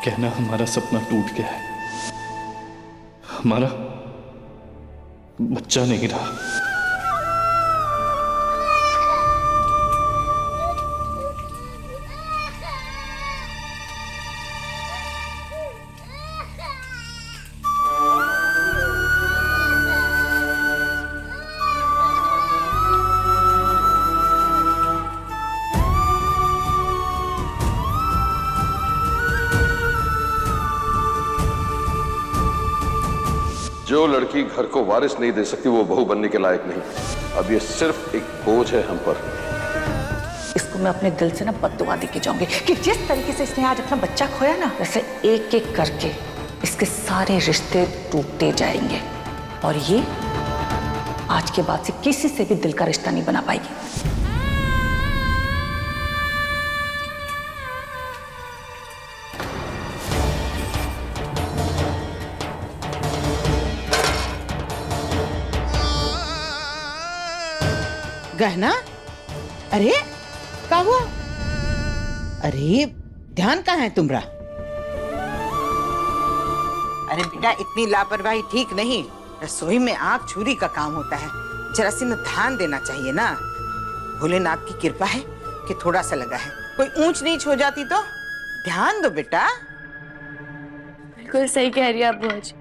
कहना हमारा सपना टूट गया है, हमारा बच्चा नहीं रहा। जो लड़की घर को वारिस नहीं दे सकती वो बहू बनने के लायक नहीं। अब ये सिर्फ एक बोझ है हम पर। इसको मैं अपने दिल से ना बद्दुआ दे के जाऊंगी कि जिस तरीके से इसने आज अपना बच्चा खोया ना, वैसे एक एक करके इसके सारे रिश्ते टूटते जाएंगे और ये आज के बाद से किसी से भी दिल का रिश्ता नहीं बना पाएगी। गहना? अरे क्या हुआ? अरे ध्यान कहाँ है तुम्हारा? अरे बेटा इतनी लापरवाही ठीक नहीं। रसोई में आग छुरी का काम होता है, जरा सी न ध्यान देना चाहिए ना। भोलेनाथ की कृपा है कि थोड़ा सा लगा है, कोई ऊंच नीच हो जाती तो ध्यान दो बेटा। बिल्कुल सही कह रही है आप बुआ जी,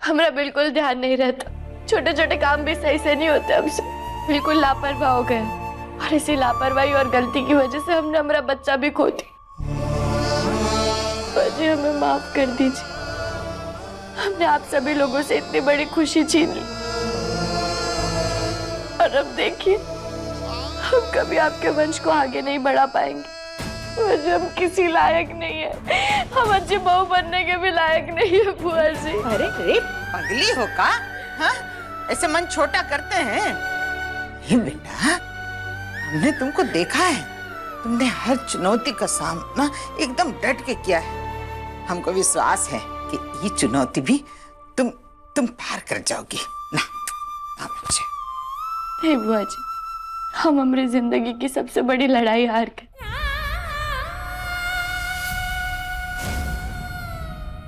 हमारा बिल्कुल ध्यान नहीं रहता। छोटे छोटे काम भी सही से नहीं होते हमसे, बिल्कुल लापरवाह हो गए और इसी लापरवाही और गलती की वजह से हमने हमारा बच्चा भी खो दिया। मुझे हमें माफ कर दीजिए, हमने आप सभी लोगों से इतनी बड़ी खुशी छीन ली और अब देखिए हम कभी आपके वंश को आगे नहीं बढ़ा पाएंगे। मुझे हम किसी लायक नहीं है, हम अच्छी बहू बनने के भी लायक नहीं है बुआ जी। अरे अरे पगली हो का? हाँ? ऐसे मन छोटा करते हैं? ये बेटा हमने तुमको देखा है, तुमने हर चुनौती का सामना एकदम डट के किया है। हमको विश्वास है कि ये चुनौती भी तुम पार कर जाओगी ना। बच्चे नहीं बुआ जी, हम हमारी जिंदगी की सबसे बड़ी लड़ाई हार गए।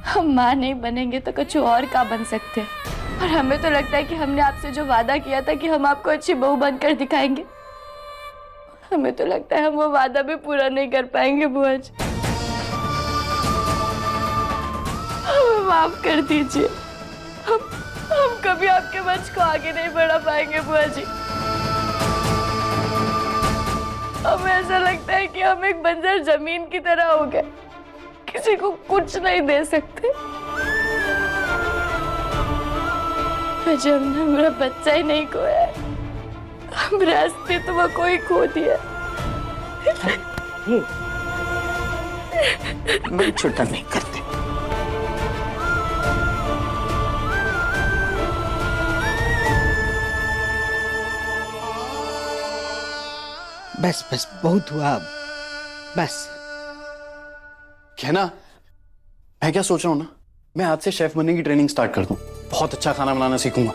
हम माँ नहीं बनेंगे तो कुछ और का बन सकते हैं, और हमें तो लगता है कि हमने आपसे जो वादा किया था कि हम आपको अच्छी बहू बनकर दिखाएंगे, हमें तो लगता है हम वो वादा भी पूरा नहीं कर पाएंगे बुआ जी। हमें माफ कर दीजिए, हम कभी आपके वंश को आगे नहीं बढ़ा पाएंगे बुआ जी। हमें ऐसा लगता है कि हम एक बंजर जमीन की तरह हो गए, किसी को कुछ नहीं दे सकते। मुझे हमने मेरा बच्चा ही नहीं खोया है, हमारे अस्तित्व को ही खो दिया। मैं छोटा नहीं करते। बस बस बहुत हुआ अब, बस। कहना मैं क्या सोच रहा हूँ ना, मैं आज से शेफ बनने की ट्रेनिंग स्टार्ट कर दूं। बहुत अच्छा खाना बनाना सीखूंगा।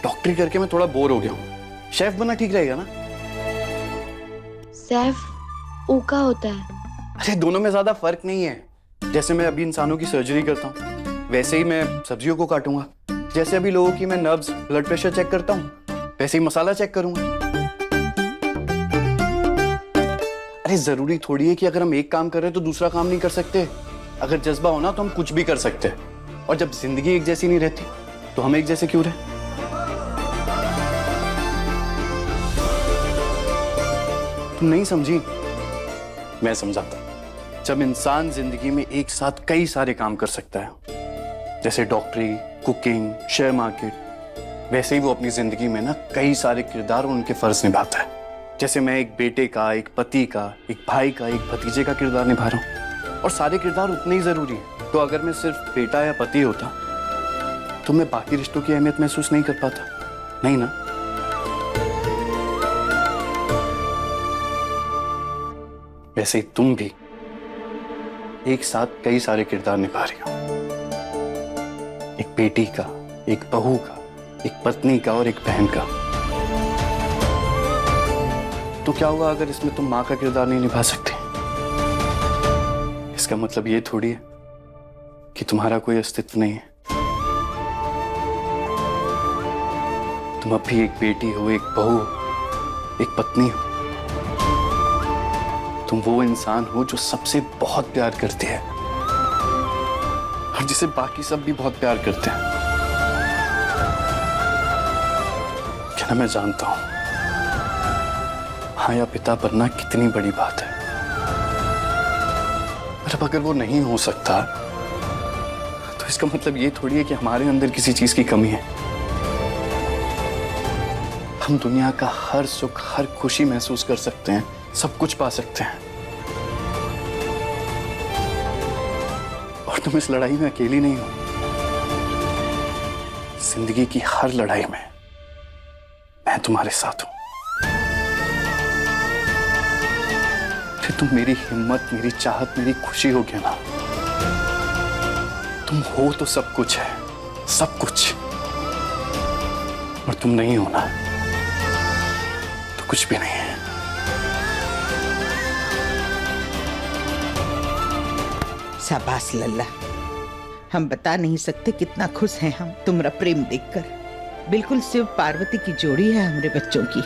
डॉक्टरी करके मैं थोड़ा बोर हो गया हूँ, शेफ बनना ठीक रहेगा ना? शेफ ऊका होता है। अरे दोनों में ज्यादा फर्क नहीं है। जैसे मैं अभी इंसानों की सर्जरी करता हूँ, वैसे ही मैं सब्जियों को काटूंगा। जैसे अभी लोगों की मैं नब्ज ब्लड प्रेशर चेक करता हूँ, वैसे ही मसाला चेक करूंगा। अरे जरूरी थोड़ी है कि अगर हम एक काम कर रहे हैं तो दूसरा काम नहीं कर सकते। अगर जज्बा हो ना तो हम कुछ भी कर सकते हैं। और जब जिंदगी एक जैसी नहीं रहती तो हम एक जैसे क्यों रहे? तुम नहीं समझी, मैं समझाता। जब इंसान जिंदगी में एक साथ कई सारे काम कर सकता है, जैसे डॉक्टरी, कुकिंग, शेयर मार्केट, वैसे ही वो अपनी जिंदगी में ना कई सारे किरदार और उनके फर्ज निभाता है। जैसे मैं एक बेटे का, एक पति का, एक भाई का, एक भतीजे का किरदार निभा रहा हूँ, और सारे किरदार उतने ही जरूरी है। तो अगर मैं सिर्फ बेटा या पति होता तो मैं बाकी रिश्तों की अहमियत महसूस नहीं कर पाता, नहीं ना? वैसे ही तुम भी एक साथ कई सारे किरदार निभा रही हो, एक बेटी का, एक बहू का, एक पत्नी का और एक बहन का। तो क्या हुआ अगर इसमें तुम मां का किरदार नहीं निभा सकते? इसका मतलब ये थोड़ी है कि तुम्हारा कोई अस्तित्व नहीं है। तुम अब भी एक बेटी हो, एक बहू हो, एक पत्नी हो। तुम वो इंसान हो जो सबसे बहुत प्यार करती है और जिसे बाकी सब भी बहुत प्यार करते हैं। क्या ना, मैं जानता हूं मां या पिता बनना कितनी बड़ी बात है, पर अब अगर वो नहीं हो सकता तो इसका मतलब ये थोड़ी है कि हमारे अंदर किसी चीज की कमी है। हम दुनिया का हर सुख, हर खुशी महसूस कर सकते हैं, सब कुछ पा सकते हैं। और तुम इस लड़ाई में अकेली नहीं हो। जिंदगी की हर लड़ाई में मैं तुम्हारे साथ हूं। फिर तुम मेरी हिम्मत, मेरी चाहत, मेरी खुशी हो गया ना। तुम हो तो सब कुछ है, सब कुछ। और तुम नहीं हो ना तो कुछ भी नहीं है। शाबाश लल्ला, हम बता नहीं सकते कितना खुश हैं हम तुम्हारा प्रेम देखकर। बिल्कुल शिव पार्वती की जोड़ी है हमारे बच्चों की।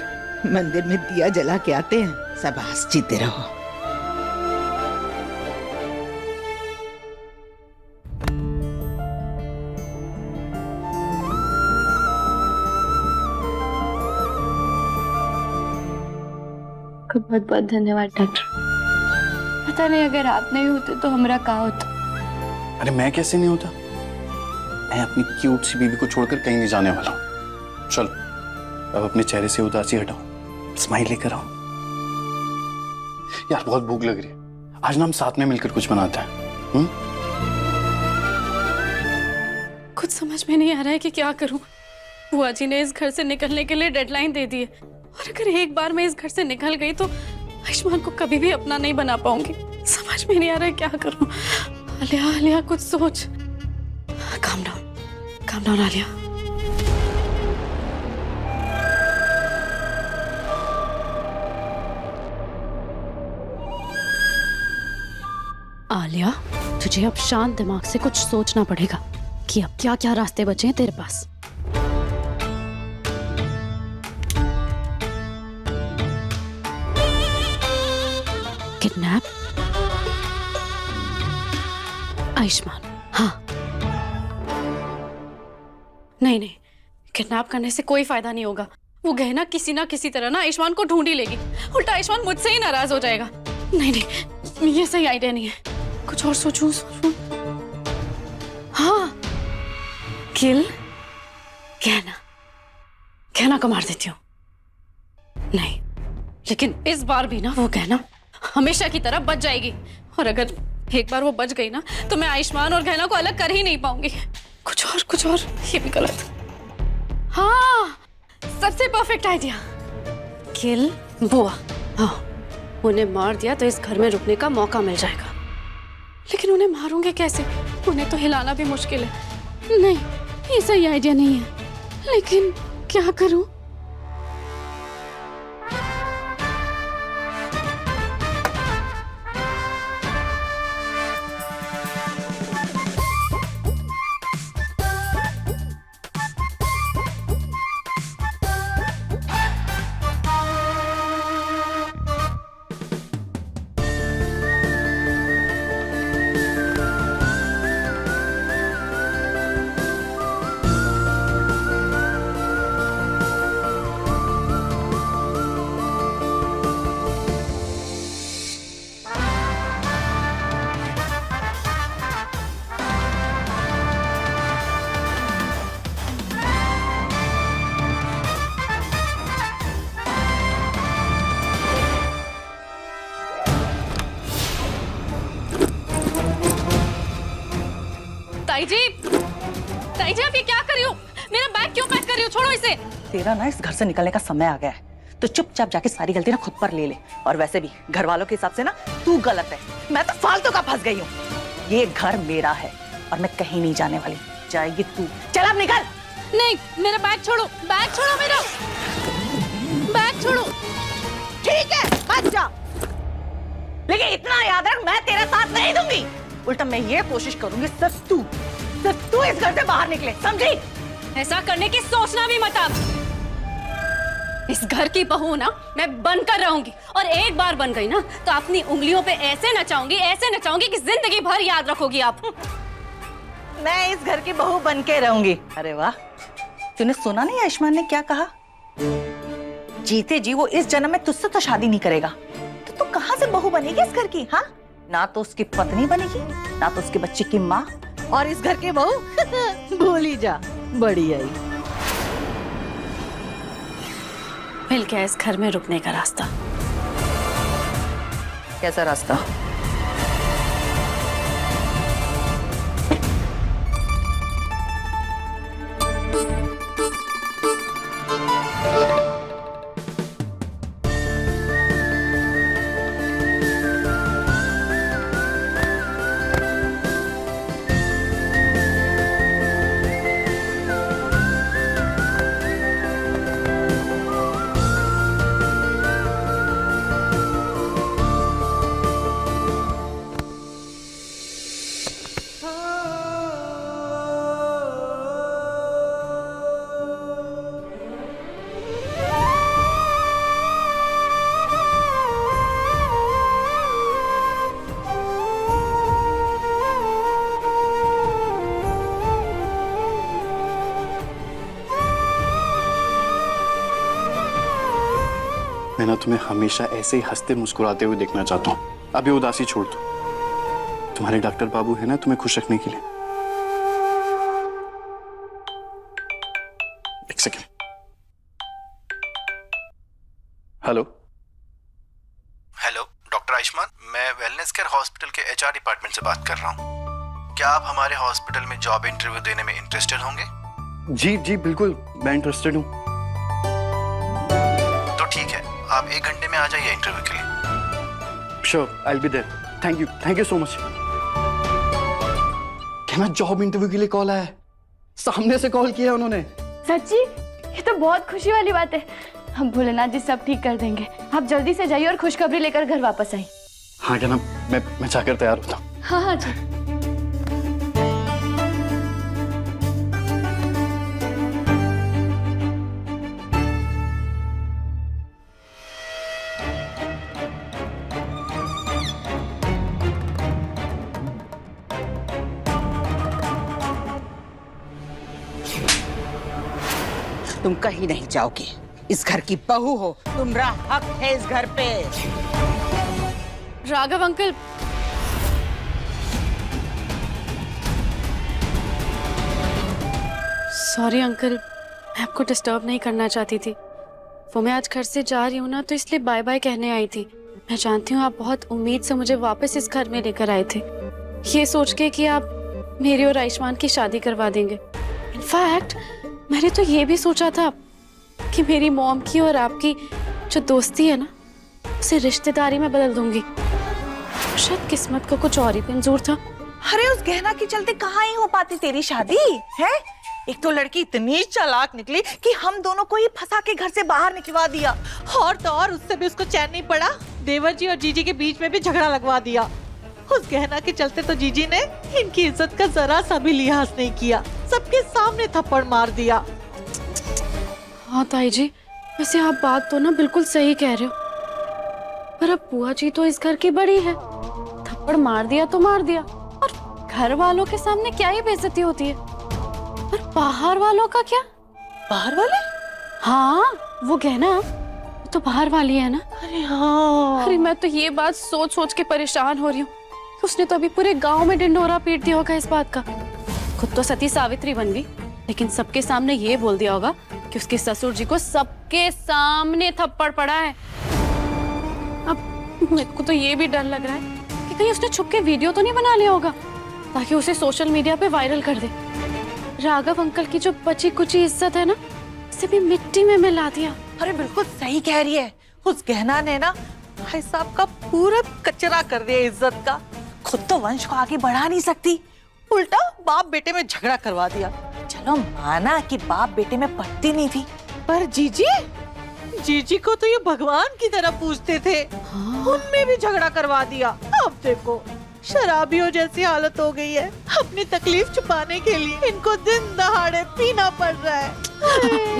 मंदिर में दिया जला के आते हैं। शाबाश, जीते रहो। बहुत बहुत धन्यवाद डॉक्टर। पता नहीं अगर आप नहीं होते तो हमारा क्या होता। अरे मैं कैसे नहीं होता? मैं अपनी क्यूट सी बीवी को छोड़कर कहीं नहीं जाने वाला हूं। चल अब अपने चेहरे से उदासी हटाओ, स्माइल लेकर आओ। यार बहुत भूख लग रही है, आज ना हम साथ में मिलकर कुछ बनाते हैं। कुछ समझ में नहीं आ रहा है कि क्या करूं। बुआ जी ने इस घर से निकलने के लिए डेडलाइन दे दी है, और अगर एक बार मैं इस घर से निकल गई तो आयुष्मान को कभी भी अपना नहीं बना पाऊंगी। समझ में नहीं आ रहा है क्या करूं। आलिया, आलिया कुछ सोच। Calm down Alia. आलिया, तुझे अब शांत दिमाग से कुछ सोचना पड़ेगा कि अब क्या क्या रास्ते बचे हैं तेरे पास। किडनैप आयुष्मान? हाँ, नहीं, किडनैप करने से कोई फायदा नहीं होगा। वो गहना किसी ना किसी तरह ना आयुष्मान को ढूंढ ही लेगी। उल्टा आयुष्मान मुझसे ही नाराज हो जाएगा। नहीं, ये सही आइडिया नहीं है। कुछ और सोचूं। हाँ, किल गहना को मार देती हूँ। नहीं, लेकिन इस बार भी ना वो गहना हमेशा की तरह बच जाएगी। और अगर एक बार वो बच गई ना तो मैं आयुष्मान और गहना को अलग कर ही नहीं पाऊंगी। कुछ और ये भी गलत। हाँ, सबसे परफेक्ट आइडिया, किल बुआ। हाँ, उन्हें मार दिया तो इस घर में रुकने का मौका मिल जाएगा। लेकिन उन्हें मारूंगे कैसे? उन्हें तो हिलाना भी मुश्किल है। नहीं, ये सही आइडिया नहीं है। लेकिन क्या करूं? ताई जी, आप ये क्या कर रही हो? मेरा बैग क्यों पैक कर रही हो? छोड़ो इसे। तेरा ना इस घर से निकलने का समय आ गया है। तो चुपचाप जाके सारी गलती ना खुद पर ले ले। और वैसे भी घर वालों के हिसाब से ना तू गलत है, मैं तो फालतू का फंस गई हूँ। ये घर मेरा है और मैं कहीं नहीं जाने वाली। जाएगी तू, चल अब निकल। नहीं, मेरा बैग छोड़ो, बैग छोड़ो, मेरा बैग छोड़ो। ठीक है मत जा, लेकिन इतना याद रख मैं तेरा साथ नहीं दूंगी। उल्टा मैं ये कोशिश करूंगी सिर्फ तू इस घर से बाहर निकले, समझी? ऐसा करने की सोचना भी मत। आप इस घर की बहू ना मैं बनकर रहूंगी, और एक बार बन गई ना तो अपनी उंगलियों पे ऐसे नचाऊंगी कि जिंदगी भर याद रखोगी आप। मैं इस घर की बहू बन के रहूंगी। अरे वाह, तूने सुना नहीं आयुष्मान ने क्या कहा? जीते जी वो इस जन्म में तुझसे तो शादी नहीं करेगा, तो तू कहां से बहू बनेगी इस घर की? हाँ, ना तो उसकी पत्नी बनेगी, ना तो उसके बच्चे की माँ, और इस घर की बहू भूल ही जा, बड़ी आई। मिल गया इस घर में रुकने का रास्ता। कैसा रास्ता? मैं ना तुम्हें हमेशा ऐसे ही हंसते मुस्कुराते हुए देखना चाहता हूँ। अब ये उदासी छोड़ दो। तुम्हारे डॉक्टर बाबू है ना तुम्हें खुश रखने के लिए। एक second. Hello hello doctor Ayushman, मैं वेलनेस केयर हॉस्पिटल के एचआर डिपार्टमेंट से बात कर रहा हूँ। क्या आप हमारे हॉस्पिटल में जॉब इंटरव्यू देने में इंटरेस्टेड होंगे? जी जी बिल्कुल, मैं इंटरेस्टेड हूँ। तो ठीक है, आप 1 घंटे में आ जाइए इंटरव्यू के लिए। Sure, I will be there. Thank you so much. क्या ना जॉब इंटरव्यू के लिए कॉल आया है? सामने से कॉल किया उन्होंने। सच्ची? ये तो बहुत खुशी वाली बात है। हम भोलेनाथ जी सब ठीक कर देंगे। आप जल्दी से जाइए और खुशखबरी लेकर घर वापस आइए। हाँ क्या ना, मैं जाकर तैयार होता हूँ। हाँ हाँ जी। तुम कहीं नहीं जाओगे, इस घर की बहू हो, तुम्हारा हक है इस घर पे। राघव अंकल, सॉरी अंकल, मैं आपको डिस्टर्ब नहीं करना चाहती थी। वो मैं आज घर से जा रही हूँ ना, तो इसलिए बाय बाय कहने आई थी। मैं जानती हूँ आप बहुत उम्मीद से मुझे वापस इस घर में लेकर आए थे, ये सोच के कि आप मेरी और आयुष्मान की शादी करवा देंगे। इनफैक्ट मैंने तो ये भी सोचा था कि मेरी मॉम की और आपकी जो दोस्ती है ना, उसे रिश्तेदारी में बदल दूंगी। शायद किस्मत को कुछ और ही मंजूर था। अरे उस गहना के चलते कहाँ ही हो पाती तेरी शादी है? एक तो लड़की इतनी चालाक निकली कि हम दोनों को ही फंसा के घर से बाहर निकलवा दिया, और तो और उससे भी उसको चैन नहीं पड़ा, देवर जी और जीजी के बीच में भी झगड़ा लगवा दिया। उस गहना के चलते तो जीजी ने इनकी इज्जत का जरा सा भी लिहाज नहीं किया, सबके सामने थप्पड़ मार दिया। हाँ ताई जी, वैसे आप बात तो ना बिल्कुल सही कह रहे हो, पर अब बुआ जी तो इस घर की बड़ी है, थप्पड़ मार दिया तो मार दिया, और घर वालों के सामने क्या ही बेइज्जती होती है। पर बाहर वालों का क्या? बाहर वाले? हाँ, वो गहना तो बाहर वाली है ना। अरे हाँ, अरे मैं तो ये बात सोच सोच के परेशान हो रही हूँ। उसने तो अभी पूरे गांव में ढिंढोरा पीट दिया होगा इस बात का। खुद तो सती सावित्री बन गई, लेकिन सबके सामने ये बोल दिया होगा कि उसके ससुर जी को सबके सामने थप्पड़ पड़ा है। अब मेरे को तो ये भी डर लग रहा है कि कहीं उसने छुप के वीडियो तो नहीं बना लिया होगा, ताकि उसे सोशल मीडिया पे वायरल कर दे। राघव अंकल की जो बची कुची इज्जत है ना, उसे भी मिट्टी में मिला दिया। अरे बिल्कुल सही कह रही है। उस गहना ने ना भाई साहब का पूरा कचरा कर दिया इज्जत का। खुद तो वंश को आगे बढ़ा नहीं सकती, उल्टा बाप बेटे में झगड़ा करवा दिया। चलो माना कि बाप बेटे में पटती नहीं थी, पर जीजी को तो ये भगवान की तरह पूजते थे। उनमें भी झगड़ा करवा दिया। अब देखो शराबियों जैसी हालत हो गई है। अपनी तकलीफ छुपाने के लिए इनको दिन दहाड़े पीना पड़ रहा है।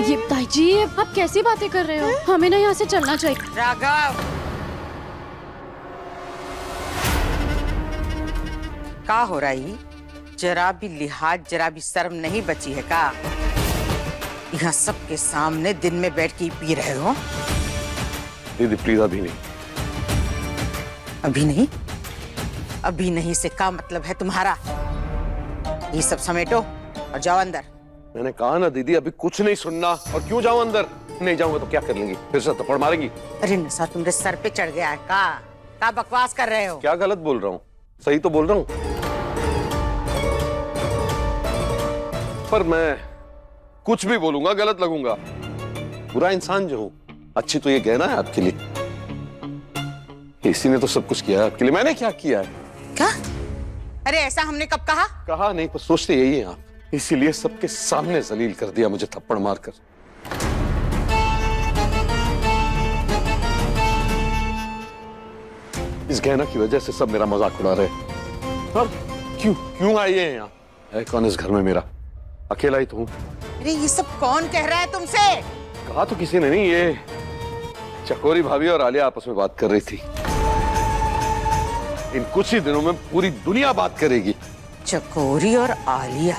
ये ताई जी आप कैसी बातें कर रहे हो? हमें ना यहाँ से चलना चाहिए। राघव, क्या हो रही? जरा भी लिहाज, जरा भी शर्म नहीं बची है का? यहाँ सबके सामने दिन में बैठ के पी रहे हो। दीदी प्लीज अभी नहीं। अभी नहीं? अभी नहीं से क्या मतलब है तुम्हारा? ये सब समेटो और जाओ अंदर। मैंने कहा ना दीदी अभी कुछ नहीं सुनना। और क्यों जाऊं अंदर? नहीं जाऊंगा तो क्या कर लेंगी? फिर से थप्पड़ मारेंगी? अरे नशा तुम्हारे सर पे चढ़ गया है का बकवास कर रहे हो? क्या गलत बोल रहा हूँ? सही तो बोल रहा हूँ। पर मैं कुछ भी बोलूंगा गलत लगूंगा। बुरा इंसान जो हूं, अच्छी तो ये कहना है आपके लिए। इसी ने तो सब कुछ किया है आपके लिए। मैंने क्या किया है? क्या? अरे ऐसा हमने कब कहा? कहा नहीं, पर सोचते यही हैं आप। इसीलिए सबके सामने जलील कर दिया मुझे थप्पड़ मारकर। इस गहना की वजह से सब मेरा मजाक उड़ा रहे। और क्यों आए हैं यहाँ? है कौन इस घर में? मेरा अकेला ही तो हूँ। अरे ये सब कौन कह रहा है तुमसे? कहा तो किसी ने नहीं, ये चकोरी भाभी और आलिया आपस में बात कर रही थी। इन कुछ ही दिनों में पूरी दुनिया बात करेगी। चकोरी और आलिया?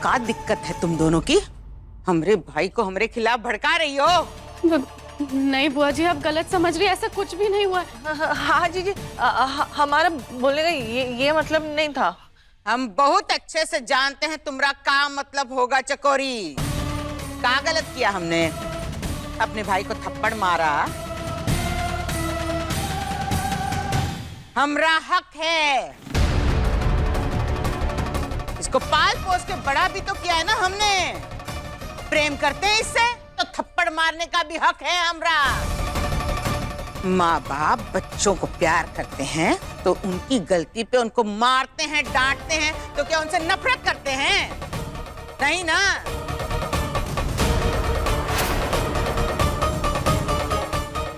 क्या दिक्कत है तुम दोनों की? हमरे भाई को हमरे खिलाफ भड़का रही हो? नहीं बुआ जी आप गलत समझ रही, ऐसा कुछ भी नहीं हुआ। हाँ जीजी, हमारा बोलने का ये मतलब नहीं था। हम बहुत अच्छे से जानते हैं तुम्हारा क्या मतलब होगा चकोरी। क्या गलत किया हमने? अपने भाई को थप्पड़ मारा, हमरा हक है। इसको पाल पोस के बड़ा भी तो किया है ना हमने। प्रेम करते हैं इससे तो थप्पड़ मारने का भी हक है हमरा। माँ बाप बच्चों को प्यार करते हैं तो उनकी गलती पे उनको मारते हैं, डांटते हैं, तो क्या उनसे नफरत करते हैं? नहीं ना।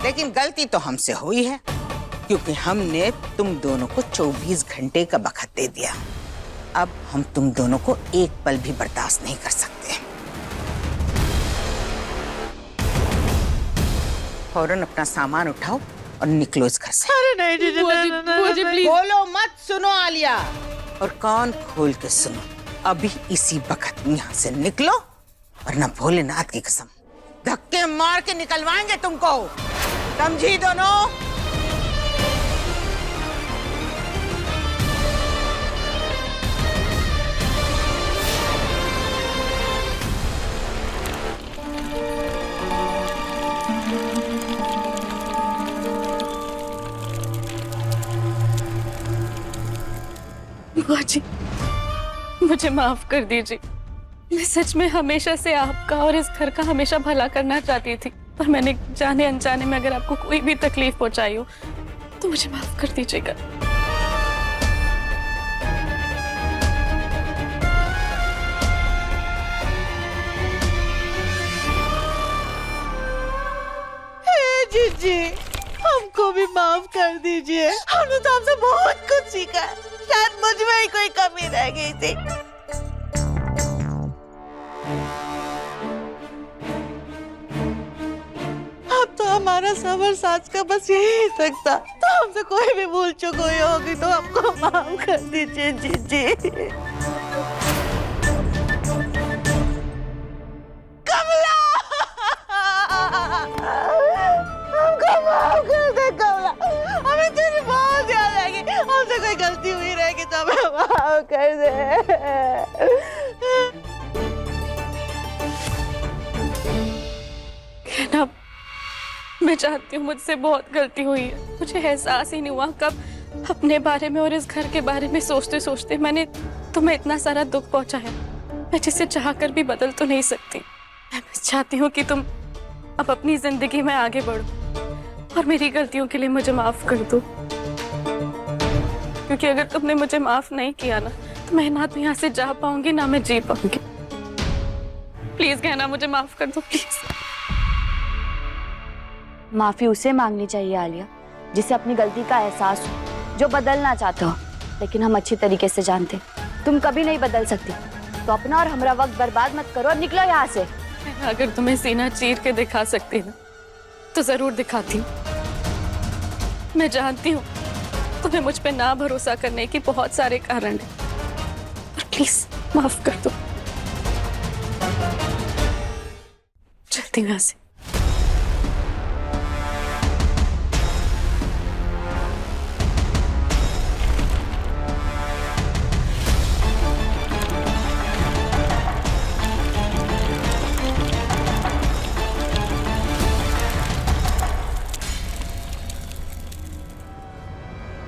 लेकिन गलती तो हमसे हुई है, क्योंकि हमने तुम दोनों को 24 घंटे का वक्त दे दिया। अब हम तुम दोनों को एक पल भी बर्दाश्त नहीं कर सकते। फौरन अपना सामान उठाओ और निकलो इस घर से। अरे नहीं जीजी, बुआ जी प्लीज। बोलो मत, सुनो आलिया, और कान खोल के सुनो। अभी इसी वक्त यहाँ से निकलो, वरना भोलेनाथ की कसम धक्के मार के निकलवाएंगे तुमको। समझी दोनों? बुआ जी मुझे माफ कर दीजिए। मैं सच में हमेशा से आपका और इस घर का हमेशा भला करना चाहती थी, पर मैंने जाने अनजाने में अगर आपको कोई भी तकलीफ पहुंचाई हो तो मुझे माफ कर दीजिएगा। जीजी हमको भी माफ कर दीजिए। हमने तो आपसे बहुत कुछ सीखा है, शायद मुझ में ही कोई कमी रह गई थी। अब तो हमारा सबर साथ का बस यही तक था, तो हमसे कोई भी भूल चूक हुई होगी तो हमको माफ कर दीजिए जीजी। कमला, हमको माफ कर दे कमला, हमें तेरी बहुत याद आएगी। हमसे कोई गलती हुई रहेगी तो हमें माफ कर दे। कहना मैं चाहती हूँ मुझसे बहुत गलती हुई है। मुझे एहसास ही नहीं हुआ कब अपने बारे में और इस घर के बारे में सोचते सोचते मैंने तुम्हें इतना सारा दुख पहुंचाया। मैं जिसे चाहकर भी बदल तो नहीं सकती। मैं बस चाहती हूँ कि तुम अब अपनी जिंदगी में आगे बढ़ो और मेरी गलतियों के लिए मुझे माफ कर दो, क्योंकि अगर तुमने मुझे माफ नहीं किया ना तो मैं ना तो यहाँ से जा पाऊंगी ना मैं जी पाऊंगी। प्लीज कहना मुझे माफ कर दो प्लीज। माफी उसे मांगनी चाहिए आलिया जिसे अपनी गलती का एहसास हो, जो बदलना चाहता हो, लेकिन हम अच्छी तरीके से जानते तुम कभी नहीं बदल सकती। तो अपना और हमारा वक्त बर्बाद मत करो और निकलो यहाँ से। अगर तुम्हें सीना चीर के दिखा सकती ना तो जरूर दिखाती हूँ। मैं जानती हूँ तुम्हें मुझ पे ना भरोसा करने की बहुत सारे कारण हैं, पर प्लीज माफ कर दो। चलती हूँ यहाँ से।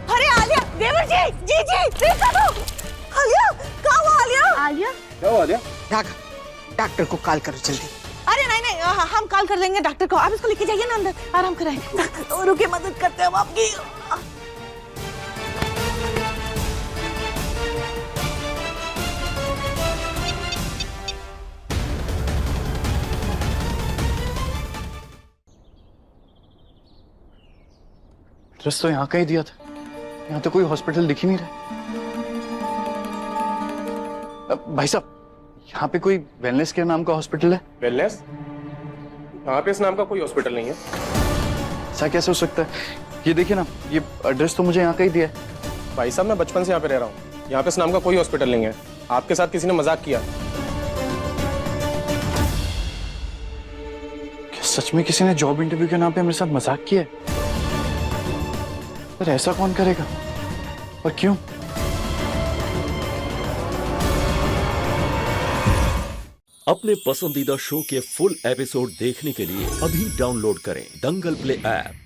अरे आलिया, देवर जी, जी देखा तो। आलिया, कहाँ हुआ आलिया? आलिया क्या हुआ आलिया? डॉक्टर को कॉल करो जल्दी। अरे नहीं, हम कॉल कर देंगे डॉक्टर को। आप इसको लेके जाइए ना अंदर, आराम कराएंगे। रुके, मदद करते हैं हम आपकी। एड्रेस तो यहाँ का ही दिया था, यहाँ तो कोई हॉस्पिटल दिख ही नहीं रहा। भाई साहब, यहाँ पे कोई वेलनेस केयर नाम का हॉस्पिटल है? वेलनेस? यहाँ पे इस नाम का कोई हॉस्पिटल नहीं है। ऐसा कैसे हो सकता है? ये देखिए ना, ये एड्रेस तो मुझे यहाँ का ही दिया है। भाई साहब, मैं बचपन से यहाँ पे रह रहा हूँ। यहाँ पे इस नाम का कोई हॉस्पिटल नहीं है। आपके साथ किसी ने मजाक किया। क्या सच में किसी ने जॉब इंटरव्यू के नाम पे मेरे साथ मजाक किया है? पर ऐसा कौन करेगा और क्यों? अपने पसंदीदा शो के फुल एपिसोड देखने के लिए अभी डाउनलोड करें दंगल प्ले ऐप।